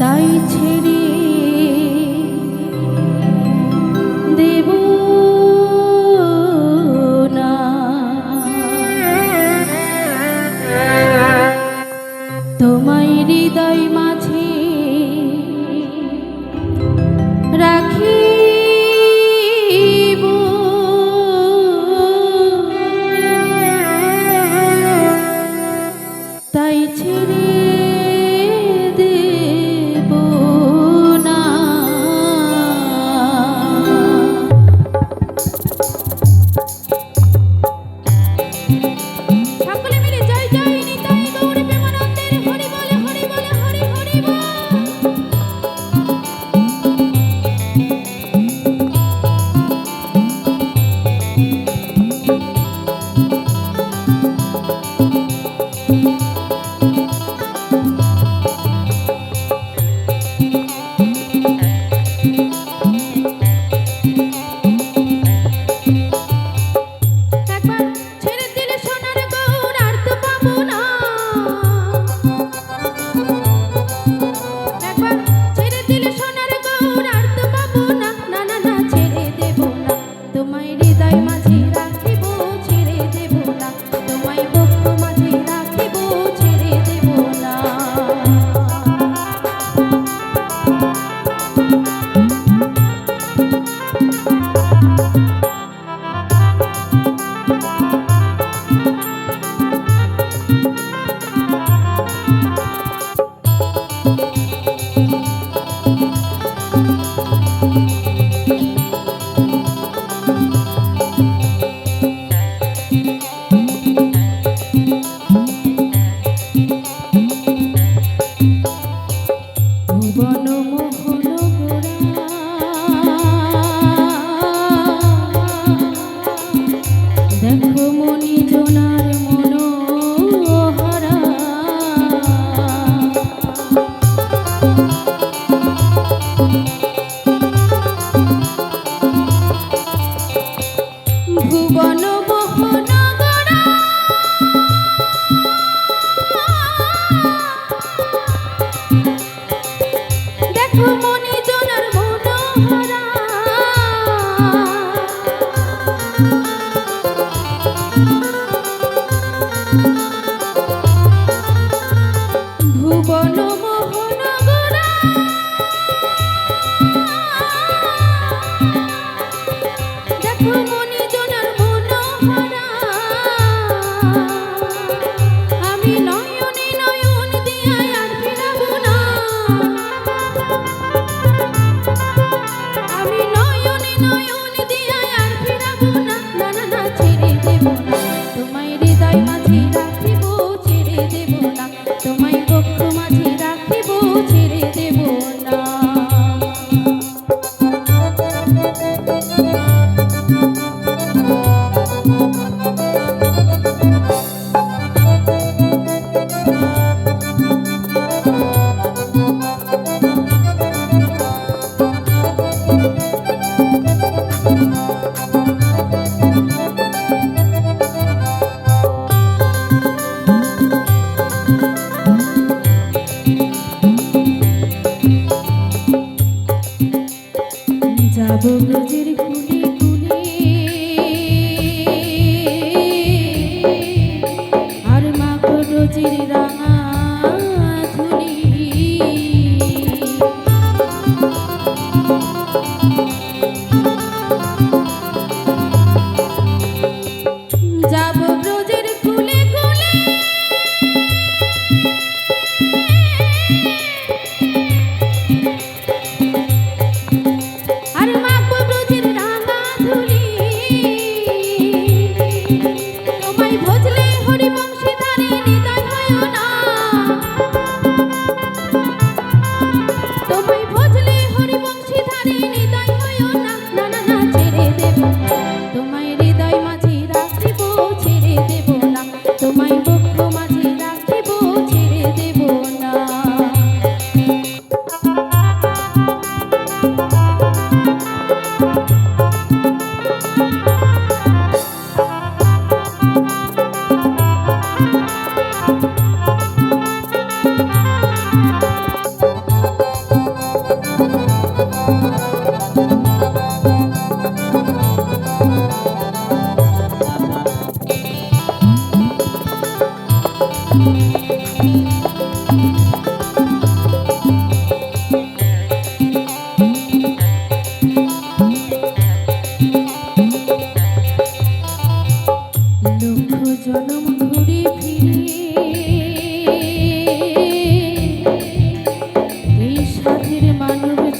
তাই ছেড়ে দেব না। তোমায় হৃদয় মাঝে রাখিব, তাই ছেড়ে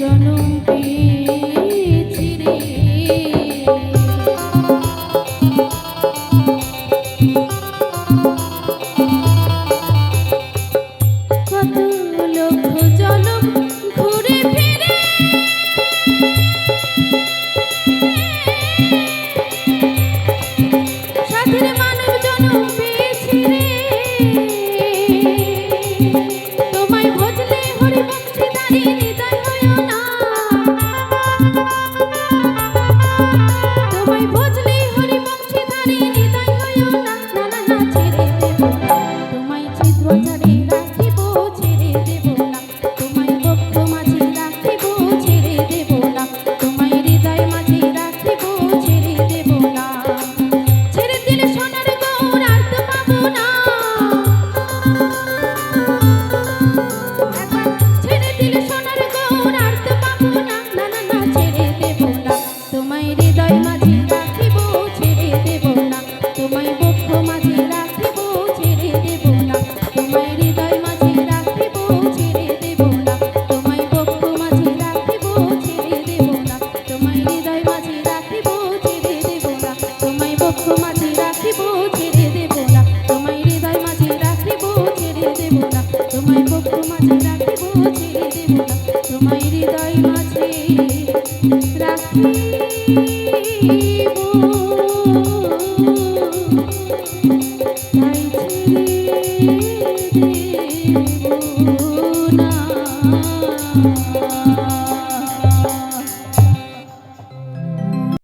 জনম পেয়েছি রে। কত লক্ষ জনম ঘুরে ফিরে সাথের মানব জনম পেয়েছি রে। তোমায় ভজলে হরি বংশীধারী হৃদয় হইও না। তোমায় ভজলে হরি বংশীধারী হৃদয় হইও না। না না না ছেড়ে দেব না, তোমায় ছিদ্র ঝাড়ে রাখিব, ছেড়ে দেব না। তোমায় বক্ষ মাঝে রাখিব, ছেড়ে দেব না। তোমায় হৃদয় মাঝে রাখিব, ছেড়ে দেব না। ছেড়ে দিলে সোনার গৌর আর তো পাবো না। একবার ছেড়ে দিলে সোনার গৌর আর তো পাবো না। না না না ছেড়ে দেব না, তোমায় হৃদয় মাঝে রাখিব, ছেড়ে দেব না। তোমায় বক্ষ মাঝে রাখিব, ছেড়ে দেব না। তোমায় হৃদয় মাঝে রাখিব, ছেড়ে দেব না। তোমায় বক্ষ মাঝে রাখিব, ছেড়ে দেব না। তোমায় হৃদয় মাঝে রাখিব, ছেড়ে দেব না। তোমায় বক্ষ মাঝে রাখিব, ছেড়ে দেব না। তোমায় হৃদয় মাঝে রাখিব, ছেড়ে দেব না। তোমায় বক্ষ মাঝে রাখিব, ছেড়ে দেব না। তোমায় হৃদয় মাঝে রাখিব।